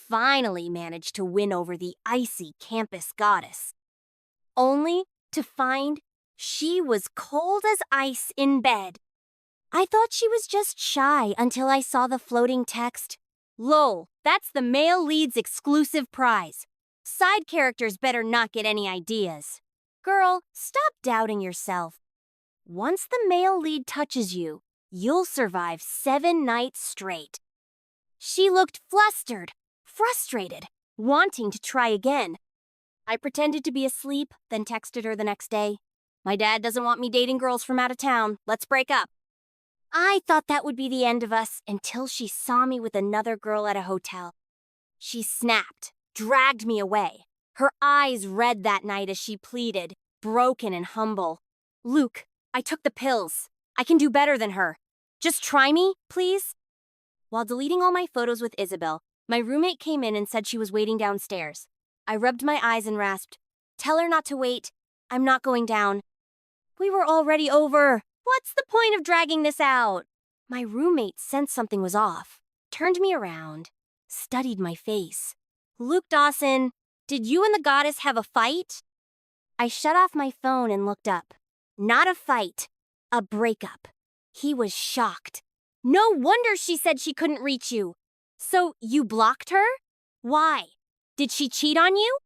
finally managed to win over the icy campus goddess. Only to find she was cold as ice in bed. I thought she was just shy until I saw the floating text. "Lol, that's the male lead's exclusive prize. Side characters better not get any ideas." Girl, stop doubting yourself. Once the male lead touches you, you'll survive 7 nights straight. She looked flustered, frustrated, wanting to try again. I pretended to be asleep, then texted her the next day. "My dad doesn't want me dating girls from out of town. Let's break up." I thought that would be the end of us until she saw me with another girl at a hotel. She snapped, dragged me away. Her eyes red that night as she pleaded, broken and humble. "Luke, I took the pills. I can do better than her. Just try me, please." While deleting all my photos with Isabelle, my roommate came in and said she was waiting downstairs. I rubbed my eyes and rasped, "Tell her not to wait. I'm not going down." "We were already over. What's the point of dragging this out?" My roommate sensed something was off, turned me around, studied my face. "Luke Dawson, did you and the goddess have a fight?" I shut off my phone and looked up. Not a fight, a breakup. He was shocked. "No wonder she said she couldn't reach you. So you blocked her? Why? Did she cheat on you?"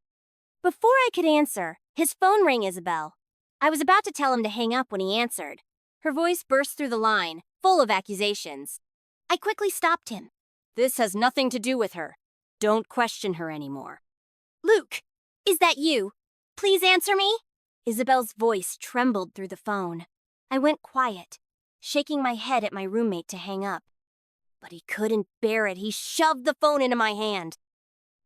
Before I could answer, his phone rang. Isabelle. I was about to tell him to hang up when he answered. Her voice burst through the line, full of accusations. I quickly stopped him. "This has nothing to do with her. Don't question her anymore." "Luke, is that you? Please answer me." Isabelle's voice trembled through the phone. I went quiet, shaking my head at my roommate to hang up. But he couldn't bear it. He shoved the phone into my hand.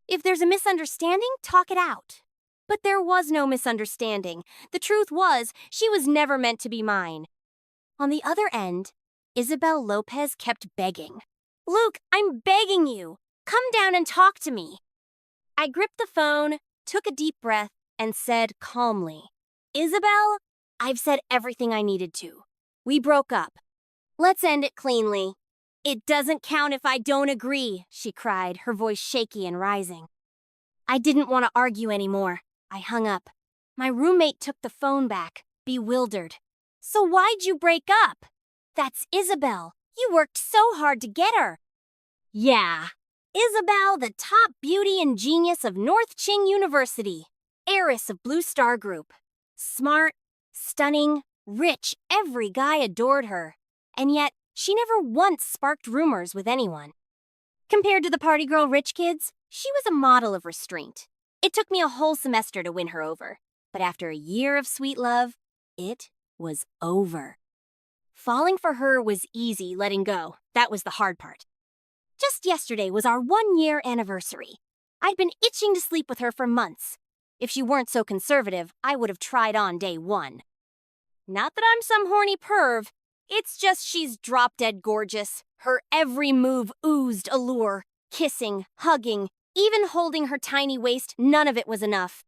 "If there's a misunderstanding, talk it out." But there was no misunderstanding. The truth was, she was never meant to be mine. On the other end, Isabelle Lopez kept begging. "Luke, I'm begging you. Come down and talk to me." I gripped the phone, took a deep breath, and said calmly, "Isabelle, I've said everything I needed to. We broke up. Let's end it cleanly." "It doesn't count if I don't agree," she cried, her voice shaky and rising. I didn't want to argue anymore. I hung up. My roommate took the phone back, bewildered. "So why'd you break up?" "That's Isabelle. You worked so hard to get her." "Yeah. Isabelle, the top beauty and genius of North Ching University. Heiress of Blue Star Group. Smart, stunning, rich, every guy adored her. And yet, she never once sparked rumors with anyone. Compared to the party girl rich kids, she was a model of restraint. It took me a whole semester to win her over. But after a year of sweet love, it was over. Falling for her was easy, letting go. That was the hard part. Just yesterday was our 1-year anniversary. I'd been itching to sleep with her for months. If she weren't so conservative, I would have tried on day 1. Not that I'm some horny perv. It's just she's drop-dead gorgeous. Her every move oozed allure. Kissing, hugging, even holding her tiny waist, none of it was enough.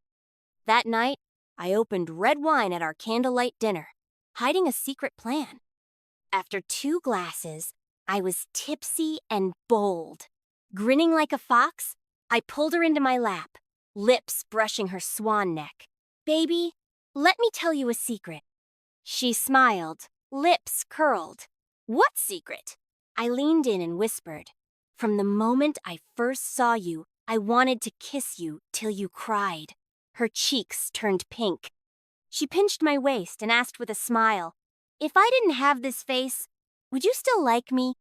That night, I opened red wine at our candlelight dinner, hiding a secret plan. After 2 glasses, I was tipsy and bold. Grinning like a fox, I pulled her into my lap, lips brushing her swan neck. "Baby, let me tell you a secret." She smiled, lips curled. "What secret?" I leaned in and whispered, "From the moment I first saw you, I wanted to kiss you till you cried." Her cheeks turned pink. She pinched my waist and asked with a smile, "If I didn't have this face, would you still like me?"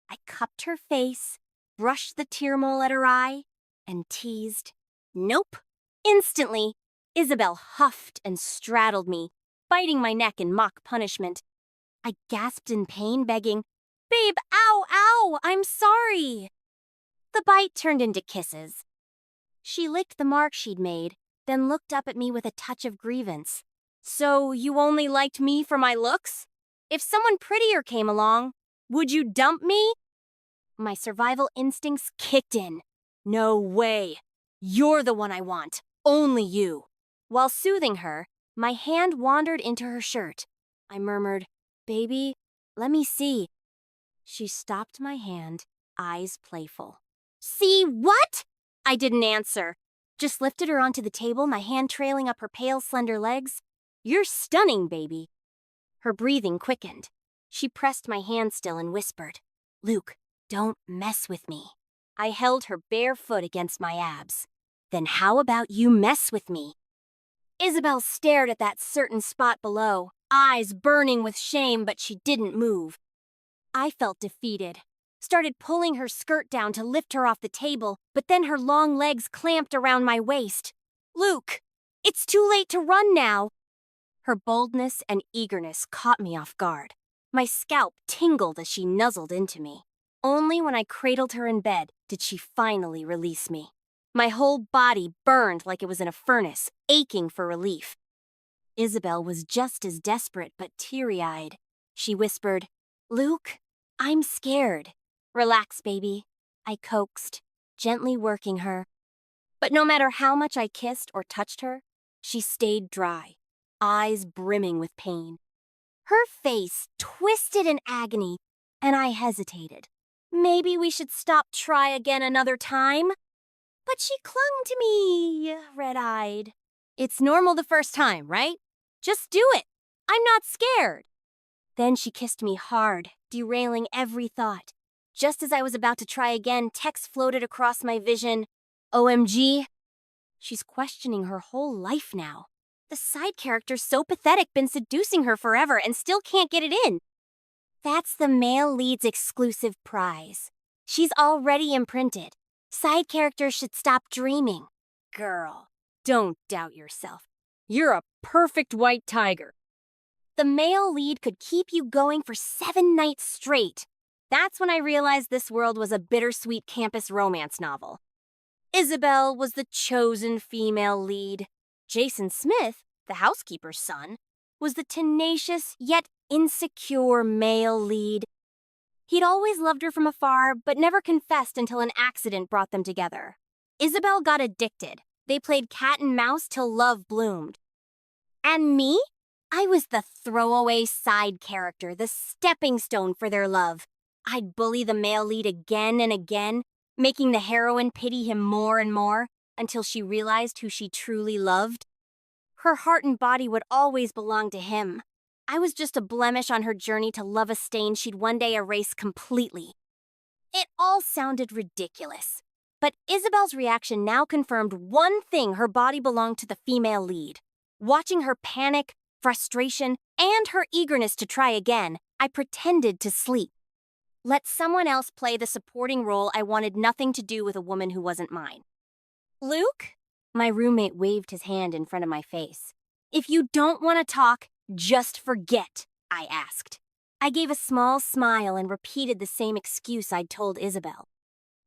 I cupped her face, brushed the tear mole at her eye, and teased, "Nope." Instantly, Isabelle huffed and straddled me, biting my neck in mock punishment. I gasped in pain, begging, "Babe, ow, ow, I'm sorry." The bite turned into kisses. She licked the mark she'd made, then looked up at me with a touch of grievance. "So you only liked me for my looks? If someone prettier came along, would you dump me?" My survival instincts kicked in. "No way. You're the one I want. Only you." While soothing her, my hand wandered into her shirt. I murmured, "Baby, let me see." She stopped my hand, eyes playful. "See what?" I didn't answer. Just lifted her onto the table, my hand trailing up her pale, slender legs. You're stunning, baby. Her breathing quickened. She pressed my hand still and whispered, Luke, don't mess with me. I held her bare foot against my abs. Then how about you mess with me? Isabelle stared at that certain spot below, eyes burning with shame, but she didn't move. I felt defeated. Started pulling her skirt down to lift her off the table, but then her long legs clamped around my waist. Luke, it's too late to run now. Her boldness and eagerness caught me off guard. My scalp tingled as she nuzzled into me. Only when I cradled her in bed did she finally release me. My whole body burned like it was in a furnace, aching for relief. Isabelle was just as desperate but teary-eyed. She whispered, Luke, I'm scared. Relax, baby, I coaxed, gently working her. But no matter how much I kissed or touched her, she stayed dry, eyes brimming with pain. Her face twisted in agony, and I hesitated. Maybe we should try again another time? But she clung to me, red-eyed. It's normal the first time, right? Just do it. I'm not scared. Then she kissed me hard, derailing every thought. Just as I was about to try again, text floated across my vision. OMG. She's questioning her whole life now. The side character's so pathetic, been seducing her forever and still can't get it in. That's the male lead's exclusive prize. She's already imprinted. Side characters should stop dreaming. Girl, don't doubt yourself. You're a perfect white tiger. The male lead could keep you going for 7 nights straight. That's when I realized this world was a bittersweet campus romance novel. Isabelle was the chosen female lead. Jason Smith, the housekeeper's son, was the tenacious yet insecure male lead. He'd always loved her from afar, but never confessed until an accident brought them together. Isabelle got addicted. They played cat and mouse till love bloomed. And me? I was the throwaway side character, the stepping stone for their love. I'd bully the male lead again and again, making the heroine pity him more and more, until she realized who she truly loved. Her heart and body would always belong to him. I was just a blemish on her journey to love a stain she'd one day erase completely. It all sounded ridiculous, but Isabelle's reaction now confirmed one thing: her body belonged to the female lead. Watching her panic, frustration, and her eagerness to try again, I pretended to sleep. Let someone else play the supporting role I wanted nothing to do with a woman who wasn't mine. Luke? My roommate waved his hand in front of my face. If you don't want to talk, just forget, I asked. I gave a small smile and repeated the same excuse I'd told Isabelle.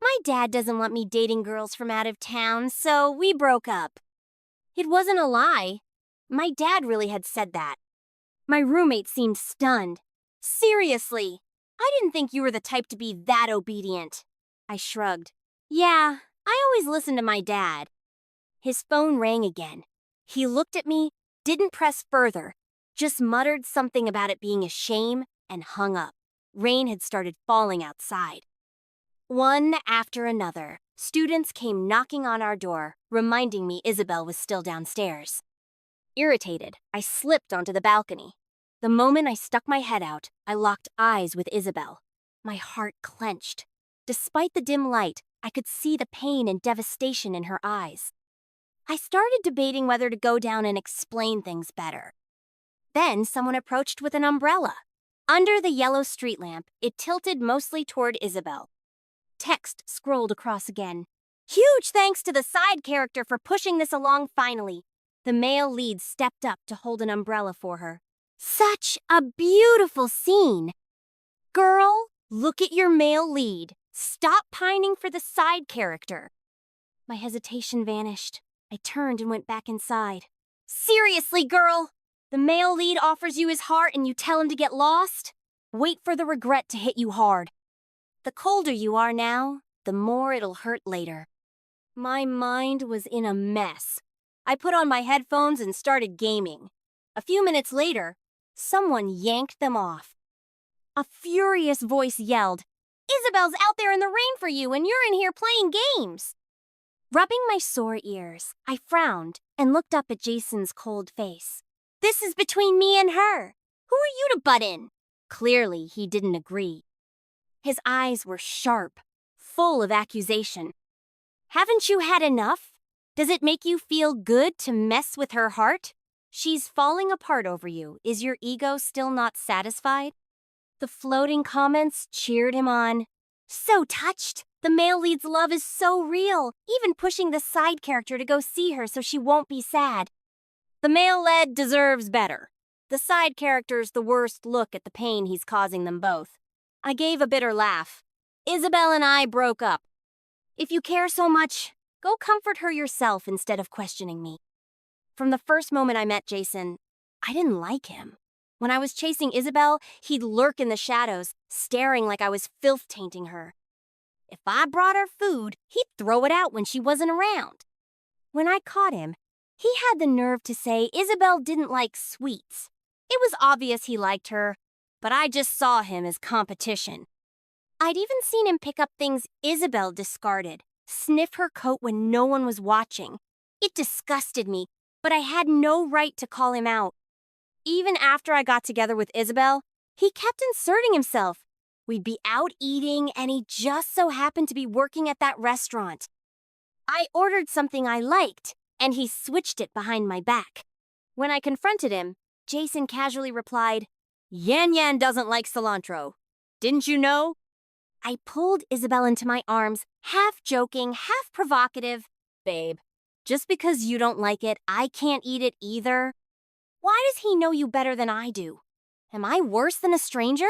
My dad doesn't want me dating girls from out of town, so we broke up. It wasn't a lie. My dad really had said that. My roommate seemed stunned. Seriously? I didn't think you were the type to be that obedient. I shrugged. Yeah, I always listened to my dad. His phone rang again. He looked at me, didn't press further, just muttered something about it being a shame and hung up. Rain had started falling outside. One after another, students came knocking on our door, reminding me Isabelle was still downstairs. Irritated, I slipped onto the balcony. The moment I stuck my head out, I locked eyes with Isabelle. My heart clenched. Despite the dim light, I could see the pain and devastation in her eyes. I started debating whether to go down and explain things better. Then someone approached with an umbrella. Under the yellow street lamp, it tilted mostly toward Isabelle. Text scrolled across again. Huge thanks to the side character for pushing this along finally. The male lead stepped up to hold an umbrella for her. Such a beautiful scene. Girl, look at your male lead. Stop pining for the side character. My hesitation vanished. I turned and went back inside. Seriously, girl? The male lead offers you his heart and you tell him to get lost? Wait for the regret to hit you hard. The colder you are now, the more it'll hurt later. My mind was in a mess. I put on my headphones and started gaming. A few minutes later, someone yanked them off. A furious voice yelled, Isabelle's out there in the rain for you and you're in here playing games. Rubbing my sore ears, I frowned and looked up at Jason's cold face. This is between me and her. Who are you to butt in? Clearly, he didn't agree. His eyes were sharp, full of accusation. Haven't you had enough? Does it make you feel good to mess with her heart? She's falling apart over you. Is your ego still not satisfied? The floating comments cheered him on. So touched. The male lead's love is so real, even pushing the side character to go see her so she won't be sad. The male lead deserves better. The side character's the worst look at the pain he's causing them both. I gave a bitter laugh. Isabelle and I broke up. If you care so much, go comfort her yourself instead of questioning me. From the first moment I met Jason, I didn't like him. When I was chasing Isabelle, he'd lurk in the shadows, staring like I was filth-tainting her. If I brought her food, he'd throw it out when she wasn't around. When I caught him, he had the nerve to say Isabelle didn't like sweets. It was obvious he liked her, but I just saw him as competition. I'd even seen him pick up things Isabelle discarded, sniff her coat when no one was watching. It disgusted me, but I had no right to call him out. Even after I got together with Isabelle, he kept inserting himself. We'd be out eating, and he just so happened to be working at that restaurant. I ordered something I liked, and he switched it behind my back. When I confronted him, Jason casually replied, Yan Yan doesn't like cilantro. Didn't you know? I pulled Isabelle into my arms, half joking, half provocative. Babe, just because you don't like it, I can't eat it either. Why does he know you better than I do? Am I worse than a stranger?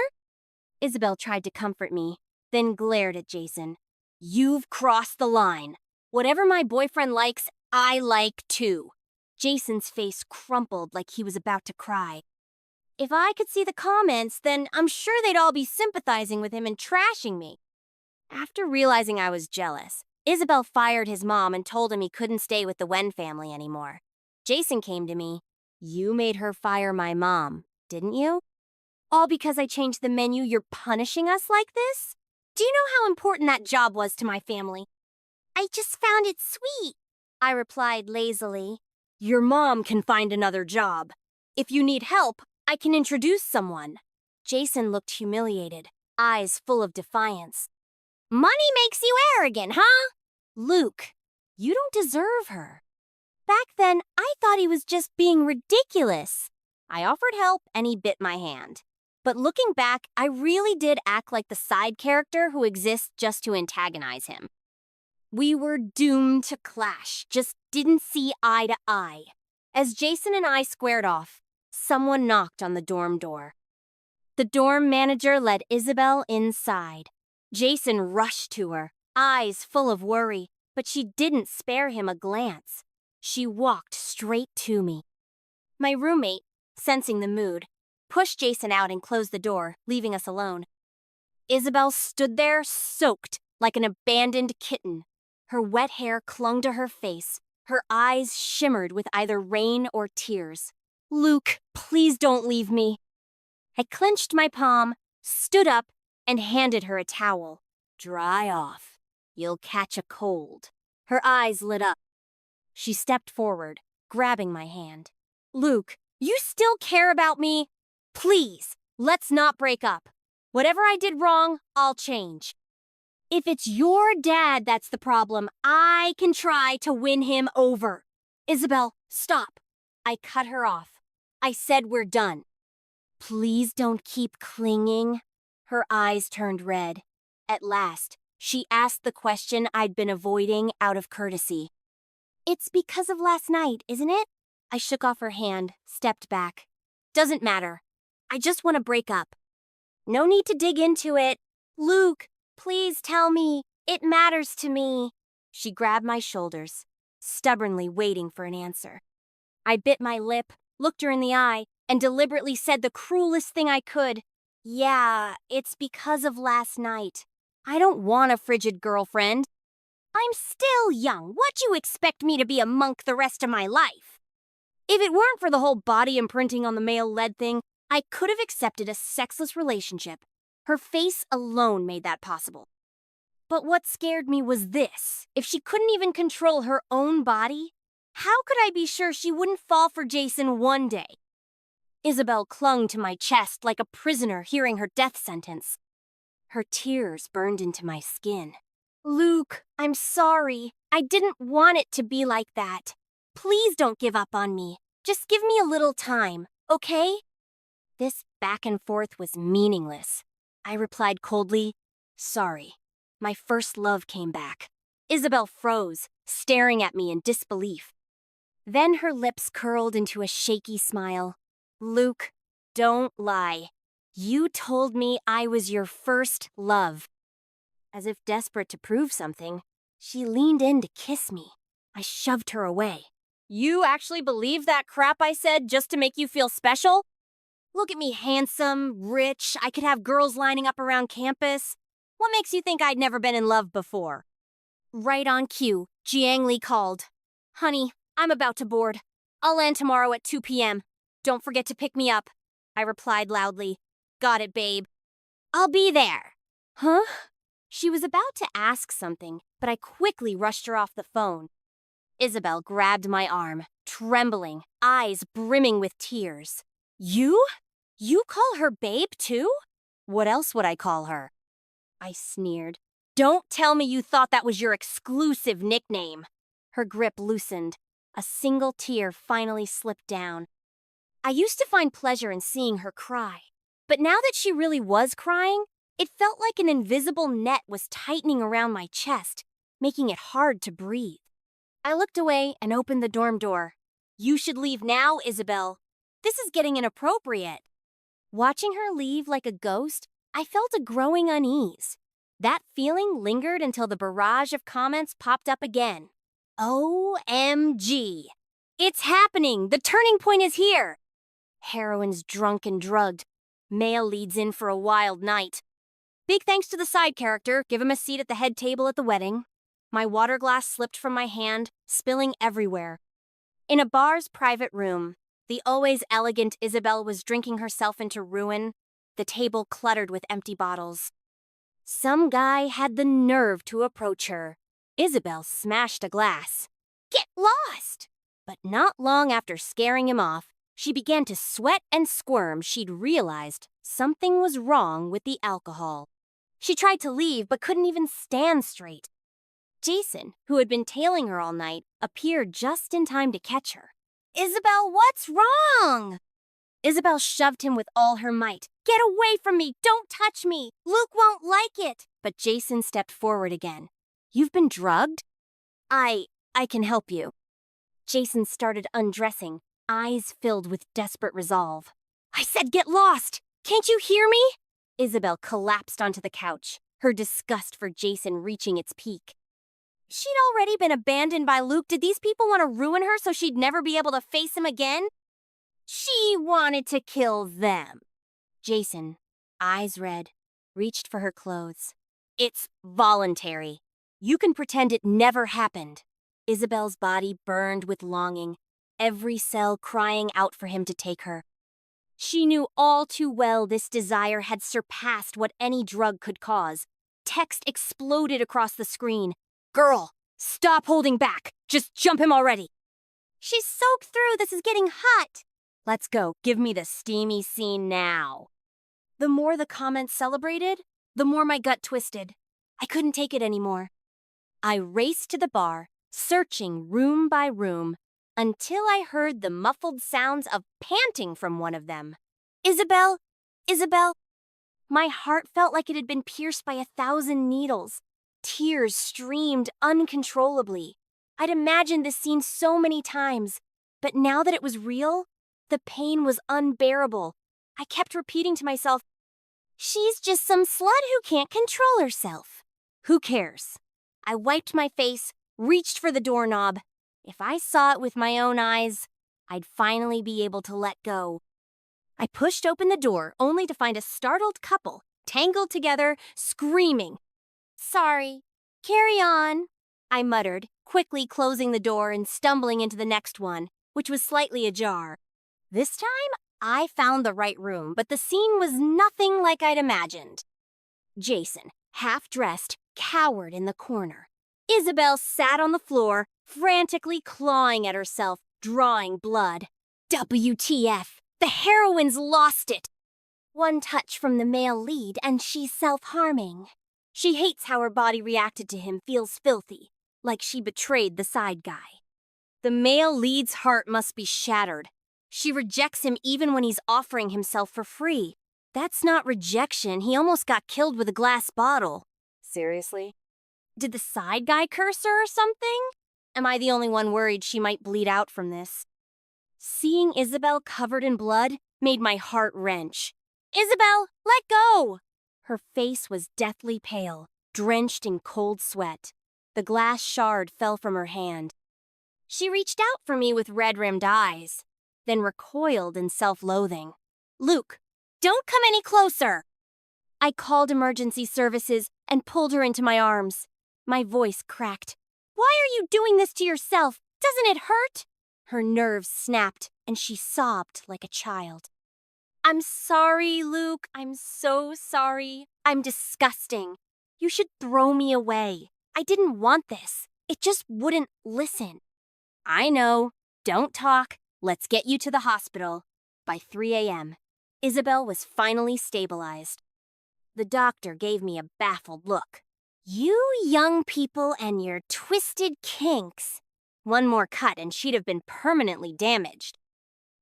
Isabelle tried to comfort me, then glared at Jason. You've crossed the line. Whatever my boyfriend likes, I like too. Jason's face crumpled like he was about to cry. If I could see the comments, then I'm sure they'd all be sympathizing with him and trashing me. After realizing I was jealous, Isabelle fired his mom and told him he couldn't stay with the Wen family anymore. Jason came to me. You made her fire my mom, didn't you? All because I changed the menu, you're punishing us like this? Do you know how important that job was to my family? I just found it sweet, I replied lazily. Your mom can find another job. If you need help, I can introduce someone. Jason looked humiliated, eyes full of defiance. Money makes you arrogant, huh? Luke, you don't deserve her. Back then, I thought he was just being ridiculous. I offered help and he bit my hand. But looking back, I really did act like the side character who exists just to antagonize him. We were doomed to clash, just didn't see eye to eye. As Jason and I squared off, someone knocked on the dorm door. The dorm manager led Isabelle inside. Jason rushed to her, eyes full of worry, but she didn't spare him a glance. She walked straight to me. My roommate, sensing the mood, pushed Jason out and closed the door, leaving us alone. Isabelle stood there, soaked, like an abandoned kitten. Her wet hair clung to her face. Her eyes shimmered with either rain or tears. Luke, please don't leave me. I clenched my palm, stood up, and handed her a towel. Dry off. You'll catch a cold. Her eyes lit up. She stepped forward, grabbing my hand. Luke, you still care about me? Please, let's not break up. Whatever I did wrong, I'll change. If it's your dad that's the problem, I can try to win him over. Isabelle, stop. I cut her off. I said we're done. Please don't keep clinging. Her eyes turned red. At last, she asked the question I'd been avoiding out of courtesy. It's because of last night, isn't it? I shook off her hand, stepped back. Doesn't matter. I just want to break up. No need to dig into it. Luke, please tell me. It matters to me. She grabbed my shoulders, stubbornly waiting for an answer. I bit my lip, looked her in the eye, and deliberately said the cruelest thing I could. Yeah, it's because of last night. I don't want a frigid girlfriend. I'm still young. What'd you expect me to be a monk the rest of my life? If it weren't for the whole body imprinting on the male-led thing, I could have accepted a sexless relationship. Her face alone made that possible. But what scared me was this. If she couldn't even control her own body, how could I be sure she wouldn't fall for Jason one day? Isabelle clung to my chest like a prisoner hearing her death sentence. Her tears burned into my skin. Luke, I'm sorry. I didn't want it to be like that. Please don't give up on me. Just give me a little time, okay? This back and forth was meaningless. I replied coldly, sorry. My first love came back. Isabelle froze, staring at me in disbelief. Then her lips curled into a shaky smile. Luke, don't lie. You told me I was your first love. As if desperate to prove something, she leaned in to kiss me. I shoved her away. You actually believe that crap I said just to make you feel special? Look at me, handsome, rich, I could have girls lining up around campus. What makes you think I'd never been in love before? Right on cue, Jiang Li called. Honey, I'm about to board. I'll land tomorrow at 2 p.m. Don't forget to pick me up. I replied loudly. Got it, babe. I'll be there. Huh? She was about to ask something, but I quickly rushed her off the phone. Isabelle grabbed my arm, trembling, eyes brimming with tears. You? You call her babe too? What else would I call her? I sneered. Don't tell me you thought that was your exclusive nickname. Her grip loosened. A single tear finally slipped down. I used to find pleasure in seeing her cry, but now that she really was crying, it felt like an invisible net was tightening around my chest, making it hard to breathe. I looked away and opened the dorm door. You should leave now, Isabelle. This is getting inappropriate. Watching her leave like a ghost, I felt a growing unease. That feeling lingered until the barrage of comments popped up again. OMG! It's happening! The turning point is here! Heroine's drunk and drugged. Male leads in for a wild night. Big thanks to the side character, give him a seat at the head table at the wedding. My water glass slipped from my hand, spilling everywhere. In a bar's private room, the always elegant Isabelle was drinking herself into ruin, the table cluttered with empty bottles. Some guy had the nerve to approach her. Isabelle smashed a glass. Get lost! But not long after scaring him off, she began to sweat and squirm. She'd realized something was wrong with the alcohol. She tried to leave but couldn't even stand straight. Jason, who had been tailing her all night, appeared just in time to catch her. Isabelle, what's wrong? Isabelle shoved him with all her might. Get away from me! Don't touch me! Luke won't like it! But Jason stepped forward again. You've been drugged? I can help you. Jason started undressing, eyes filled with desperate resolve. I said get lost! Can't you hear me? Isabelle collapsed onto the couch, her disgust for Jason reaching its peak. She'd already been abandoned by Luke. Did these people want to ruin her so she'd never be able to face him again? She wanted to kill them. Jason, eyes red, reached for her clothes. It's voluntary. You can pretend it never happened. Isabelle's body burned with longing, every cell crying out for him to take her. She knew all too well this desire had surpassed what any drug could cause. Text exploded across the screen. Girl, stop holding back. Just jump him already. She's soaked through. This is getting hot. Let's go. Give me the steamy scene now. The more the comments celebrated, the more my gut twisted. I couldn't take it anymore. I raced to the bar, searching room by room, until I heard the muffled sounds of panting from one of them. Isabelle! Isabelle! My heart felt like it had been pierced by 1,000 needles. Tears streamed uncontrollably. I'd imagined this scene so many times, but now that it was real, the pain was unbearable. I kept repeating to myself, she's just some slut who can't control herself. Who cares? I wiped my face, reached for the doorknob. If I saw it with my own eyes, I'd finally be able to let go. I pushed open the door, only to find a startled couple, tangled together, screaming. Sorry. Carry on, I muttered, quickly closing the door and stumbling into the next one, which was slightly ajar. This time, I found the right room, but the scene was nothing like I'd imagined. Jason, half-dressed, cowered in the corner. Isabelle sat on the floor, frantically clawing at herself, drawing blood. WTF! The heroine's lost it! One touch from the male lead and she's self-harming. She hates how her body reacted to him, feels filthy, like she betrayed the side guy. The male lead's heart must be shattered. She rejects him even when he's offering himself for free. That's not rejection. He almost got killed with a glass bottle. Seriously? Did the side guy curse her or something? Am I the only one worried she might bleed out from this? Seeing Isabelle covered in blood made my heart wrench. Isabelle, let go! Her face was deathly pale, drenched in cold sweat. The glass shard fell from her hand. She reached out for me with red-rimmed eyes, then recoiled in self-loathing. Luke, don't come any closer! I called emergency services and pulled her into my arms. My voice cracked. Why are you doing this to yourself? Doesn't it hurt? Her nerves snapped, and she sobbed like a child. I'm sorry, Luke. I'm so sorry. I'm disgusting. You should throw me away. I didn't want this. It just wouldn't listen. I know. Don't talk. Let's get you to the hospital. By 3 a.m., Isabelle was finally stabilized. The doctor gave me a baffled look. You young people and your twisted kinks. One more cut and she'd have been permanently damaged.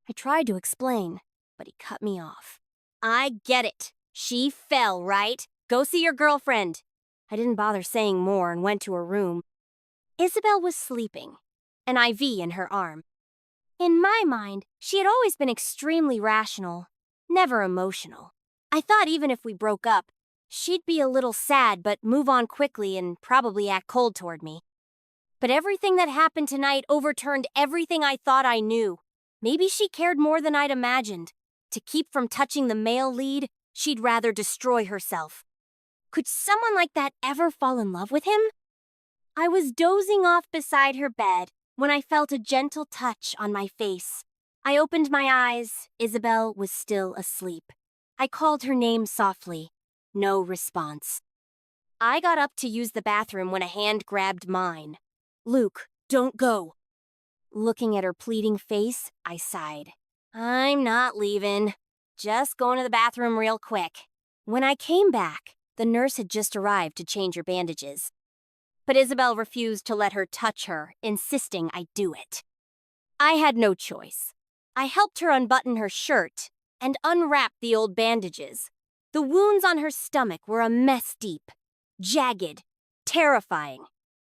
I tried to explain, but he cut me off. I get it. She fell, right? Go see your girlfriend. I didn't bother saying more and went to her room. Isabelle was sleeping, an IV in her arm. In my mind, she had always been extremely rational, never emotional. I thought even if we broke up, she'd be a little sad but move on quickly and probably act cold toward me. But everything that happened tonight overturned everything I thought I knew. Maybe she cared more than I'd imagined. To keep from touching the male lead, she'd rather destroy herself. Could someone like that ever fall in love with him? I was dozing off beside her bed when I felt a gentle touch on my face. I opened my eyes. Isabelle was still asleep. I called her name softly. No response. I got up to use the bathroom when a hand grabbed mine. Luke, don't go. Looking at her pleading face, I sighed. I'm not leaving. Just going to the bathroom real quick. When I came back, the nurse had just arrived to change her bandages. But Isabelle refused to let her touch her, insisting I do it. I had no choice. I helped her unbutton her shirt and unwrap the old bandages. The wounds on her stomach were a mess deep, jagged, terrifying.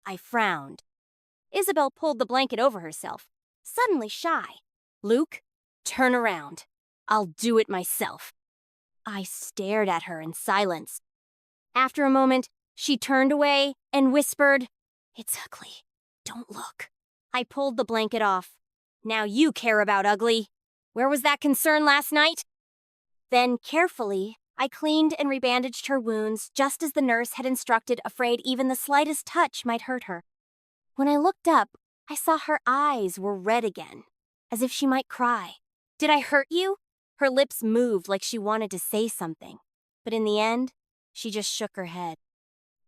I frowned. Isabelle pulled the blanket over herself, suddenly shy. Luke, turn around. I'll do it myself. I stared at her in silence. After a moment, she turned away and whispered, It's ugly. Don't look. I pulled the blanket off. Now you care about ugly. Where was that concern last night? Then, carefully, I cleaned and rebandaged her wounds just as the nurse had instructed, afraid even the slightest touch might hurt her. When I looked up, I saw her eyes were red again, as if she might cry. Did I hurt you? Her lips moved like she wanted to say something, but in the end, she just shook her head.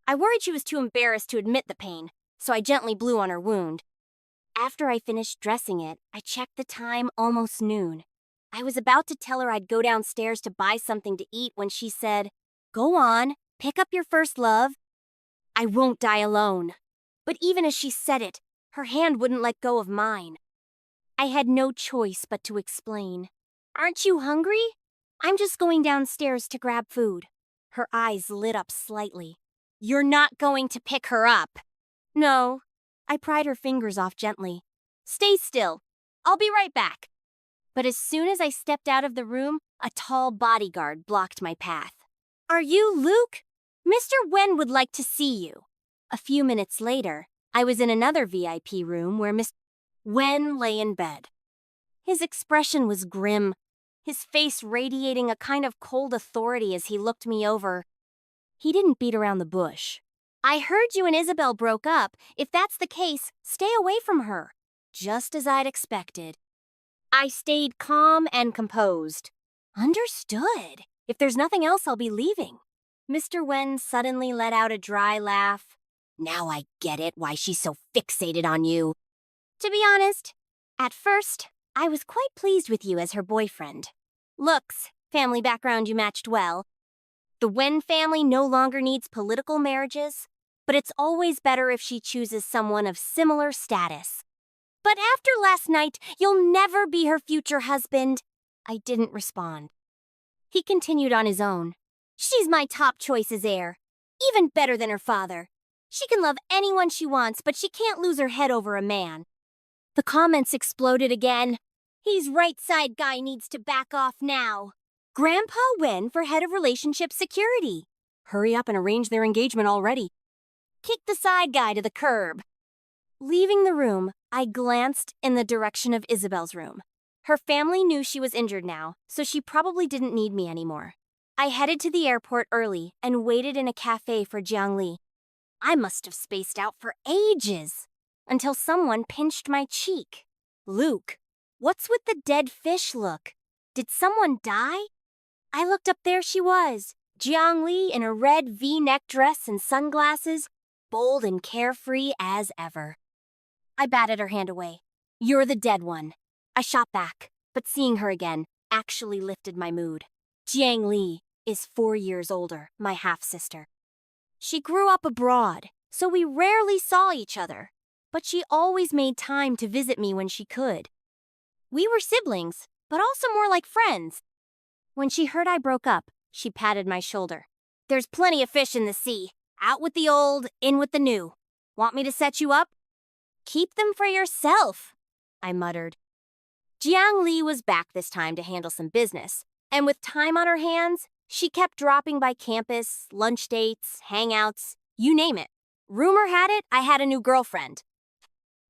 I worried she was too embarrassed to admit the pain, so I gently blew on her wound. After I finished dressing it, I checked the time, almost noon. I was about to tell her I'd go downstairs to buy something to eat when she said, Go on, pick up your first love. I won't die alone. But even as she said it, her hand wouldn't let go of mine. I had no choice but to explain. Aren't you hungry? I'm just going downstairs to grab food. Her eyes lit up slightly. You're not going to pick her up. No. I pried her fingers off gently. Stay still. I'll be right back. But as soon as I stepped out of the room, a tall bodyguard blocked my path. Are you Luke? Mr. Wen would like to see you. A few minutes later, I was in another VIP room where Mr. Wen lay in bed. His expression was grim, his face radiating a kind of cold authority as he looked me over. He didn't beat around the bush. I heard you and Isabelle broke up. If that's the case, stay away from her. Just as I'd expected. I stayed calm and composed. Understood. If there's nothing else, I'll be leaving. Mr. Wen suddenly let out a dry laugh. Now I get it why she's so fixated on you. To be honest, at first, I was quite pleased with you as her boyfriend. Looks, family background you matched well. The Wen family no longer needs political marriages, but it's always better if she chooses someone of similar status. But after last night, you'll never be her future husband. I didn't respond. He continued on his own. She's my top choice as heir. Even better than her father. She can love anyone she wants, but she can't lose her head over a man. The comments exploded again. He's right side guy needs to back off now. Grandpa Wen for head of relationship security. Hurry up and arrange their engagement already. Kick the side guy to the curb. Leaving the room, I glanced in the direction of Isabelle's room. Her family knew she was injured now, so she probably didn't need me anymore. I headed to the airport early and waited in a cafe for Jiangli. I must have spaced out for ages, until someone pinched my cheek. Luke, what's with the dead fish look? Did someone die? I looked up, there she was, Jiangli in a red V-neck dress and sunglasses, bold and carefree as ever. I batted her hand away. You're the dead one. I shot back, but seeing her again actually lifted my mood. Jiangli is 4 years older, my half-sister. She grew up abroad, so we rarely saw each other, but she always made time to visit me when she could. We were siblings, but also more like friends. When she heard I broke up, she patted my shoulder. There's plenty of fish in the sea. Out with the old, in with the new. Want me to set you up? Keep them for yourself, I muttered. Jiangli was back this time to handle some business, and with time on her hands, she kept dropping by campus, lunch dates, hangouts, you name it. Rumor had it I had a new girlfriend.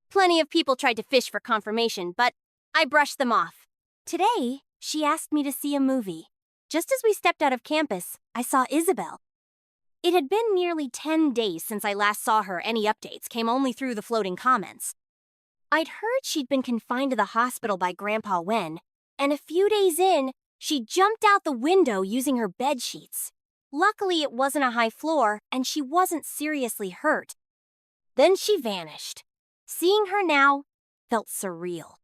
Plenty of people tried to fish for confirmation, but I brushed them off. Today, she asked me to see a movie. Just as we stepped out of campus, I saw Isabelle. It had been nearly 10 days since I last saw her. Any updates came only through the floating comments. I'd heard she'd been confined to the hospital by Grandpa Wen, and a few days in, she jumped out the window using her bed sheets. Luckily, it wasn't a high floor, and she wasn't seriously hurt. Then she vanished. Seeing her now felt surreal.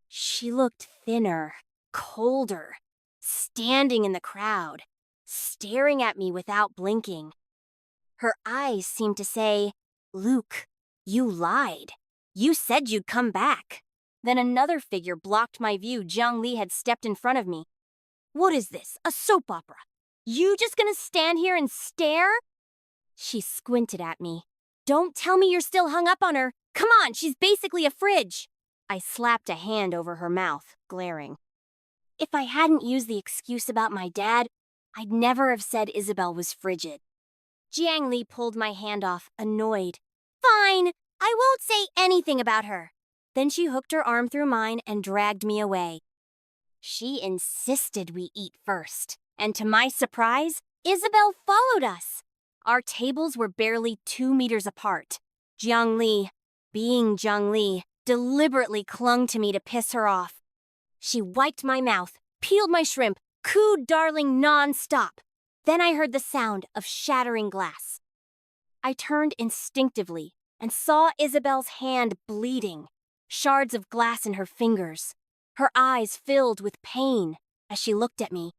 She looked thinner, colder, standing in the crowd, staring at me without blinking. Her eyes seemed to say, Luke, you lied. You said you'd come back. Then another figure blocked my view. Jiangli had stepped in front of me. What is this, a soap opera? You just gonna stand here and stare? She squinted at me. Don't tell me you're still hung up on her. Come on, she's basically a fridge. I slapped a hand over her mouth, glaring. If I hadn't used the excuse about my dad, I'd never have said Isabelle was frigid. Jiangli pulled my hand off, annoyed. Fine, I won't say anything about her. Then she hooked her arm through mine and dragged me away. She insisted we eat first, and to my surprise, Isabelle followed us. Our tables were barely 2 meters apart. Jiangli, being Jiangli, deliberately clung to me to piss her off. She wiped my mouth, peeled my shrimp, cooed darling non-stop. Then I heard the sound of shattering glass. I turned instinctively and saw Isabelle's hand bleeding, shards of glass in her fingers. Her eyes filled with pain as she looked at me.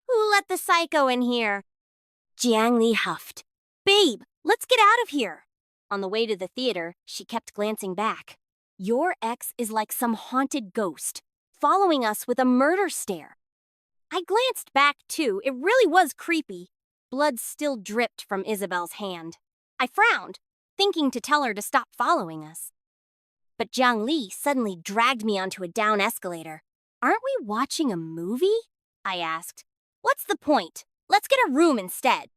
Who let the psycho in here? Jiangli huffed. Babe, let's get out of here. On the way to the theater, she kept glancing back. Your ex is like some haunted ghost, following us with a murder stare. I glanced back too. It really was creepy. Blood still dripped from Isabelle's hand. I frowned, thinking to tell her to stop following us. But Jiangli suddenly dragged me onto a down escalator. Aren't we watching a movie? I asked. What's the point? Let's get a room instead.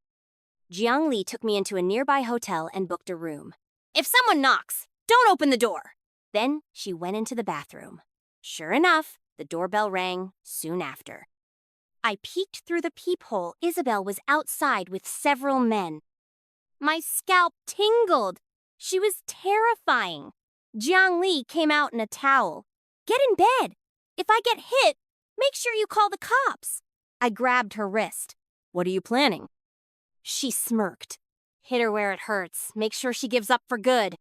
Jiangli took me into a nearby hotel and booked a room. If someone knocks, don't open the door. Then she went into the bathroom. Sure enough, the doorbell rang soon after. I peeked through the peephole. Isabelle was outside with several men. My scalp tingled. She was terrifying. Jiangli came out in a towel. Get in bed. If I get hit, make sure you call the cops. I grabbed her wrist. What are you planning? She smirked. Hit her where it hurts. Make sure she gives up for good.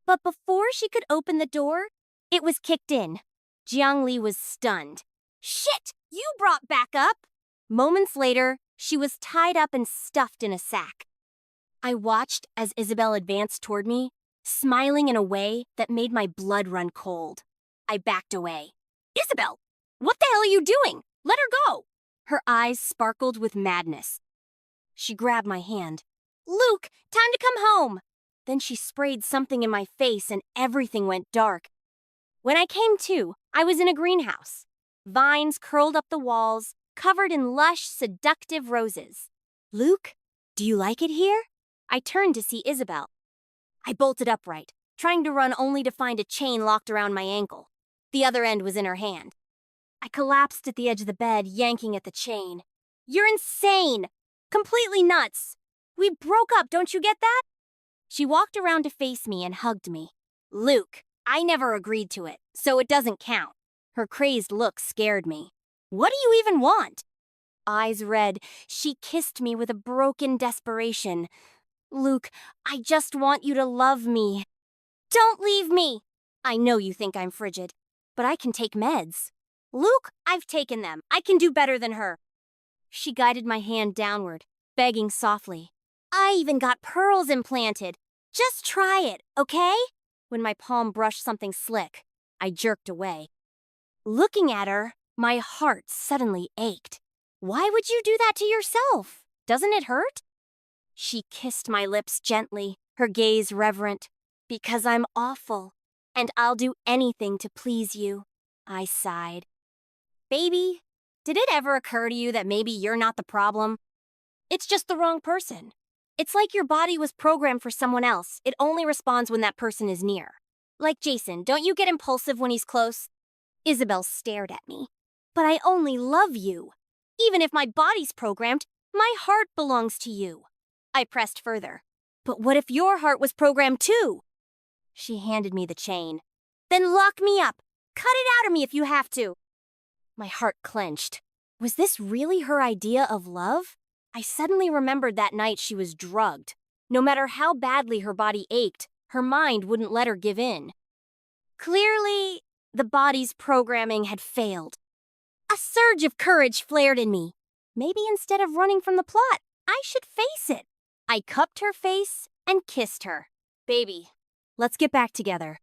But before she could open the door, it was kicked in. Jiang Li was stunned. Shit! You brought backup! Moments later, she was tied up and stuffed in a sack. I watched as Isabelle advanced toward me, smiling in a way that made my blood run cold. I backed away. Isabelle! What the hell are you doing? Let her go! Her eyes sparkled with madness. She grabbed my hand. Luke, time to come home! Then she sprayed something in my face and everything went dark. When I came to, I was in a greenhouse. Vines curled up the walls, covered in lush, seductive roses. Luke, do you like it here? I turned to see Isabelle. I bolted upright, trying to run only to find a chain locked around my ankle. The other end was in her hand. I collapsed at the edge of the bed, yanking at the chain. You're insane! Completely nuts! We broke up, don't you get that? She walked around to face me and hugged me. Luke, I never agreed to it, so it doesn't count. Her crazed look scared me. What do you even want? Eyes red, she kissed me with a broken desperation. Luke, I just want you to love me. Don't leave me! I know you think I'm frigid, but I can take meds. Luke, I've taken them. I can do better than her. She guided my hand downward, begging softly. I even got pearls implanted. Just try it, okay? When my palm brushed something slick, I jerked away. Looking at her, my heart suddenly ached. Why would you do that to yourself? Doesn't it hurt? She kissed my lips gently, her gaze reverent. Because I'm awful, and I'll do anything to please you, I sighed. Baby, did it ever occur to you that maybe you're not the problem? It's just the wrong person. It's like your body was programmed for someone else. It only responds when that person is near. Like Jason, don't you get impulsive when he's close? Isabelle stared at me. But I only love you. Even if my body's programmed, my heart belongs to you. I pressed further. But what if your heart was programmed too? She handed me the chain. Then lock me up. Cut it out of me if you have to. My heart clenched. Was this really her idea of love? I suddenly remembered that night she was drugged. No matter how badly her body ached, her mind wouldn't let her give in. Clearly, the body's programming had failed. A surge of courage flared in me. Maybe instead of running from the plot, I should face it. I cupped her face and kissed her. Baby, let's get back together.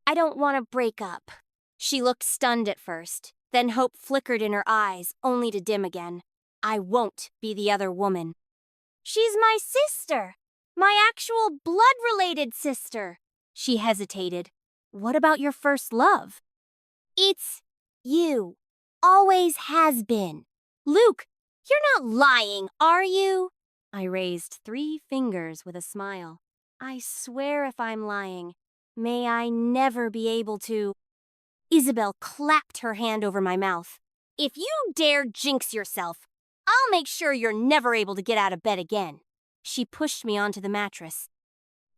I don't want to break up. She looked stunned at first, then hope flickered in her eyes, only to dim again. I won't be the other woman. She's my sister. My actual blood-related sister. She hesitated. What about your first love? It's you. Always has been. Luke, you're not lying, are you? I raised 3 fingers with a smile. I swear if I'm lying, may I never be able to. Isabelle clapped her hand over my mouth. If you dare jinx yourself, I'll make sure you're never able to get out of bed again. She pushed me onto the mattress,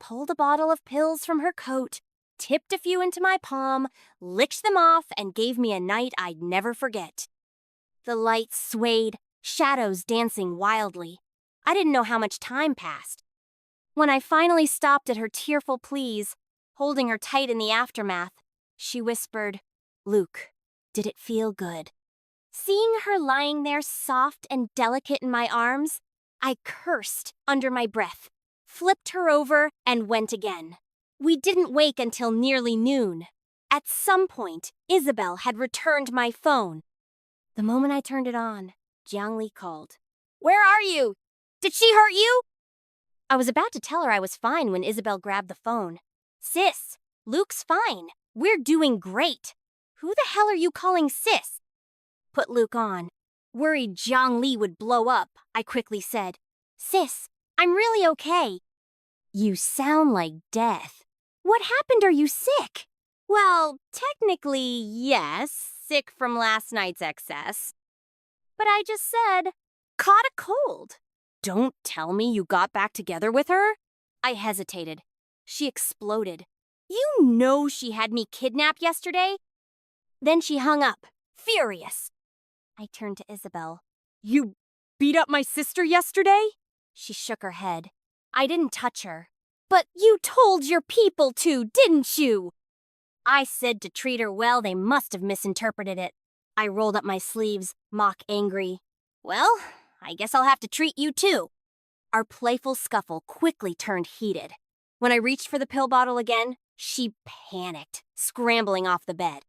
pulled a bottle of pills from her coat, tipped a few into my palm, licked them off, and gave me a night I'd never forget. The lights swayed, shadows dancing wildly. I didn't know how much time passed. When I finally stopped at her tearful pleas, holding her tight in the aftermath, she whispered, Luke, did it feel good? Seeing her lying there soft and delicate in my arms, I cursed under my breath, flipped her over, and went again. We didn't wake until nearly noon. At some point, Isabelle had returned my phone. The moment I turned it on, Jiang Li called. Where are you? Did she hurt you? I was about to tell her I was fine when Isabelle grabbed the phone. Sis, Luke's fine. We're doing great. Who the hell are you calling sis? Put Luke on. Worried Jiang Li would blow up, I quickly said. Sis, I'm really okay. You sound like death. What happened? Are you sick? Well, technically, yes, sick from last night's excess. But I just said, caught a cold. Don't tell me you got back together with her? I hesitated. She exploded. You know she had me kidnapped yesterday? Then she hung up, furious. I turned to Isabelle. You beat up my sister yesterday? She shook her head. I didn't touch her. But you told your people to, didn't you? I said to treat her well, they must have misinterpreted it. I rolled up my sleeves, mock angry. Well, I guess I'll have to treat you too. Our playful scuffle quickly turned heated. When I reached for the pill bottle again, she panicked, scrambling off the bed.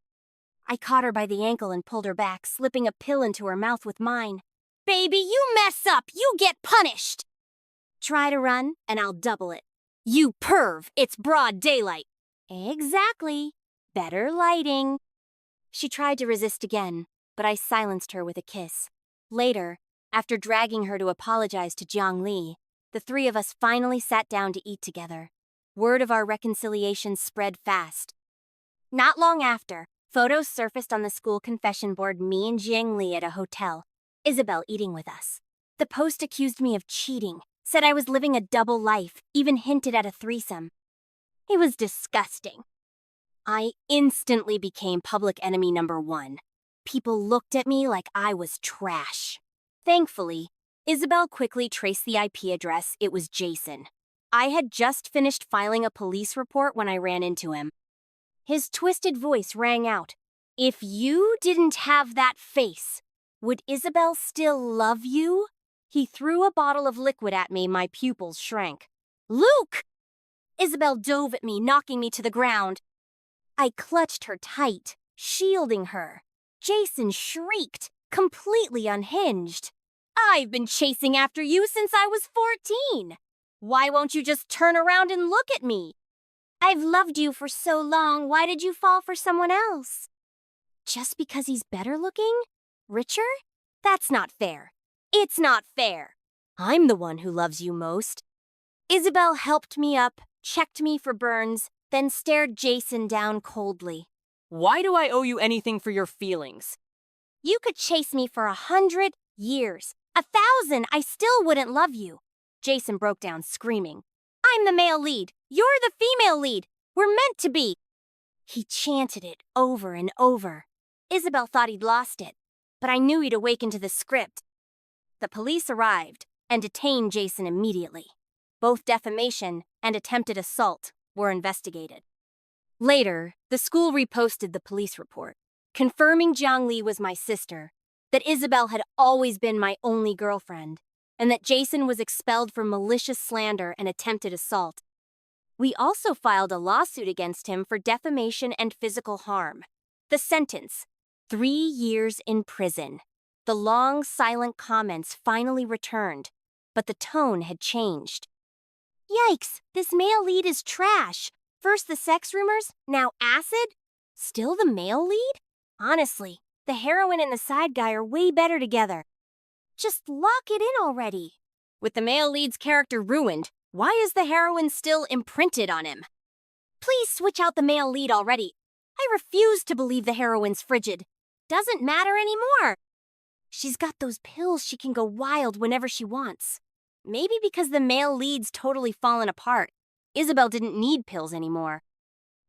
I caught her by the ankle and pulled her back, slipping a pill into her mouth with mine. Baby, you mess up, you get punished! Try to run, and I'll double it. You perv, it's broad daylight. Exactly. Better lighting. She tried to resist again, but I silenced her with a kiss. Later, after dragging her to apologize to Jiang Li, the three of us finally sat down to eat together. Word of our reconciliation spread fast. Not long after, photos surfaced on the school confession board, me and Jiang Li at a hotel, Isabelle eating with us. The post accused me of cheating, said I was living a double life, even hinted at a threesome. It was disgusting. I instantly became public enemy number 1. People looked at me like I was trash. Thankfully, Isabelle quickly traced the IP address. It was Jason. I had just finished filing a police report when I ran into him. His twisted voice rang out. If you didn't have that face, would Isabelle still love you? He threw a bottle of liquid at me. My pupils shrank. Luke! Isabelle dove at me, knocking me to the ground. I clutched her tight, shielding her. Jason shrieked, completely unhinged. I've been chasing after you since I was 14. Why won't you just turn around and look at me? I've loved you for so long. Why did you fall for someone else? Just because he's better looking? Richer? That's not fair. It's not fair. I'm the one who loves you most. Isabelle helped me up, checked me for burns, then stared Jason down coldly. Why do I owe you anything for your feelings? You could chase me for 100 years. 1,000, I still wouldn't love you. Jason broke down screaming. I'm the male lead. You're the female lead. We're meant to be. He chanted it over and over. Isabelle thought he'd lost it, but I knew he'd awakened to the script. The police arrived and detained Jason immediately. Both defamation and attempted assault were investigated. Later, the school reposted the police report, confirming Jiang Li was my sister, that Isabelle had always been my only girlfriend, and that Jason was expelled for malicious slander and attempted assault. We also filed a lawsuit against him for defamation and physical harm. The sentence, 3 years in prison. The long, silent comments finally returned, but the tone had changed. Yikes, this male lead is trash. First the sex rumors, now acid? Still the male lead? Honestly, the heroine and the side guy are way better together. Just lock it in already. With the male lead's character ruined, why is the heroine still imprinted on him? Please switch out the male lead already. I refuse to believe the heroine's frigid. Doesn't matter anymore. She's got those pills she can go wild whenever she wants. Maybe because the male lead's totally fallen apart, Isabelle didn't need pills anymore.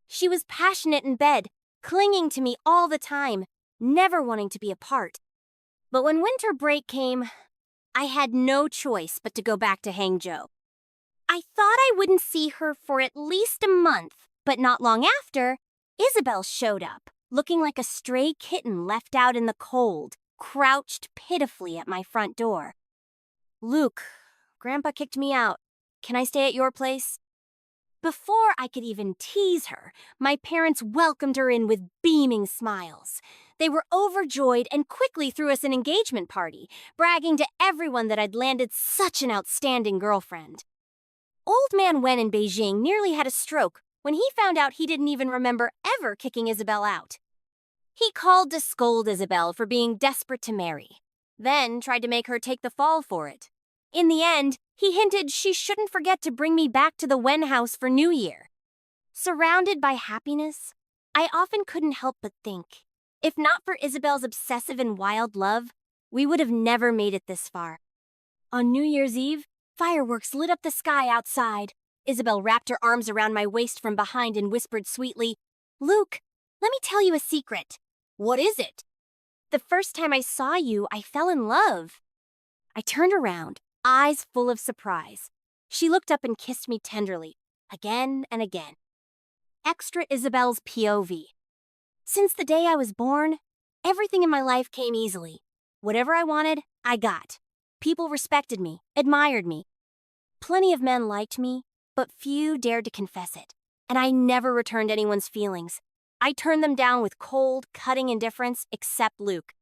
She was passionate in bed, clinging to me all the time, never wanting to be apart. But when winter break came, I had no choice but to go back to Hangzhou. I thought I wouldn't see her for at least a month, but not long after, Isabelle showed up, looking like a stray kitten left out in the cold, crouched pitifully at my front door. Luke, Grandpa kicked me out. Can I stay at your place? Before I could even tease her, my parents welcomed her in with beaming smiles. They were overjoyed and quickly threw us an engagement party, bragging to everyone that I'd landed such an outstanding girlfriend. Old Man Wen in Beijing nearly had a stroke when he found out he didn't even remember ever kicking Isabelle out. He called to scold Isabelle for being desperate to marry, then tried to make her take the fall for it. In the end, he hinted she shouldn't forget to bring me back to the Wen house for New Year. Surrounded by happiness, I often couldn't help but think, if not for Isabelle's obsessive and wild love, we would have never made it this far. On New Year's Eve, fireworks lit up the sky outside. Isabelle wrapped her arms around my waist from behind and whispered sweetly, Luke, let me tell you a secret. What is it? The first time I saw you, I fell in love. I turned around, eyes full of surprise. She looked up and kissed me tenderly, again and again. Extra Isabelle's POV. Since the day I was born, everything in my life came easily. Whatever I wanted, I got. People respected me, admired me. Plenty of men liked me, but few dared to confess it. And I never returned anyone's feelings. I turned them down with cold, cutting indifference, except Luke.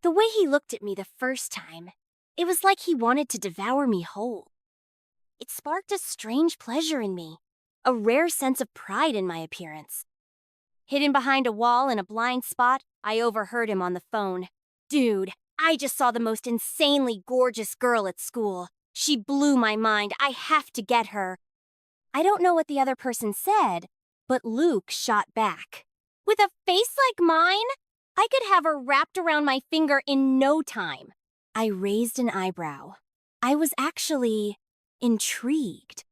The way he looked at me the first time, it was like he wanted to devour me whole. It sparked a strange pleasure in me, a rare sense of pride in my appearance. Hidden behind a wall in a blind spot, I overheard him on the phone. Dude, I just saw the most insanely gorgeous girl at school. She blew my mind. I have to get her. I don't know what the other person said, but Luke shot back. With a face like mine, I could have her wrapped around my finger in no time. I raised an eyebrow. I was actually intrigued.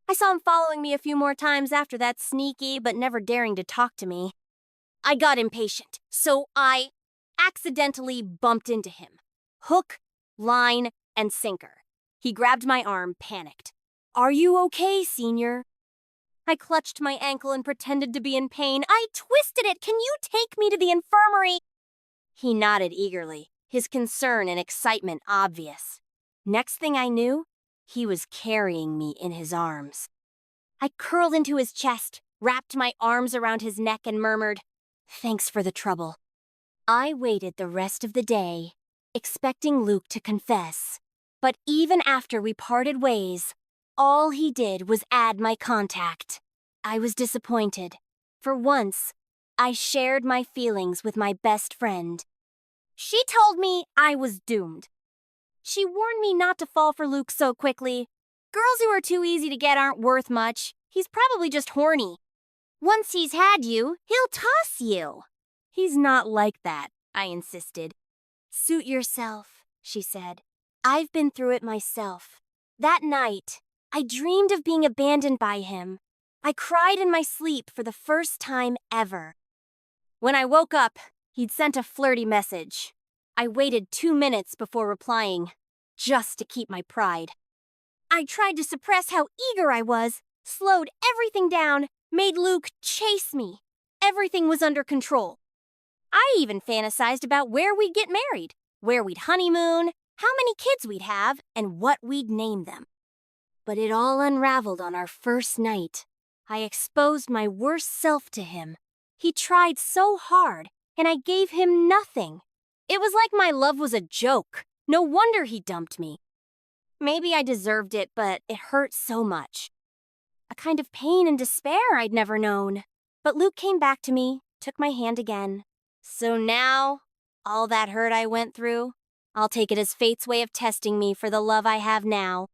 I saw him following me a few more times after that, sneaky but never daring to talk to me. I got impatient, so I accidentally bumped into him. Hook, line, and sinker. He grabbed my arm, panicked. "Are you okay, senior?" I clutched my ankle and pretended to be in pain. "I twisted it! Can you take me to the infirmary?" He nodded eagerly, his concern and excitement obvious. Next thing I knew, he was carrying me in his arms. I curled into his chest, wrapped my arms around his neck and murmured, "Thanks for the trouble." I waited the rest of the day, expecting Luke to confess. But even after we parted ways, all he did was add my contact. I was disappointed. For once, I shared my feelings with my best friend. She told me I was doomed. She warned me not to fall for Luke so quickly. Girls who are too easy to get aren't worth much. He's probably just horny. Once he's had you, he'll toss you. He's not like that, I insisted. Suit yourself, she said. I've been through it myself. That night, I dreamed of being abandoned by him. I cried in my sleep for the first time ever. When I woke up, he'd sent a flirty message. I waited 2 minutes before replying, just to keep my pride. I tried to suppress how eager I was, slowed everything down, made Luke chase me. Everything was under control. I even fantasized about where we'd get married, where we'd honeymoon, how many kids we'd have, and what we'd name them. But it all unraveled on our first night. I exposed my worst self to him. He tried so hard, and I gave him nothing. It was like my love was a joke. No wonder he dumped me. Maybe I deserved it, but it hurt so much. A kind of pain and despair I'd never known. But Luke came back to me, took my hand again. So now, all that hurt I went through, I'll take it as fate's way of testing me for the love I have now.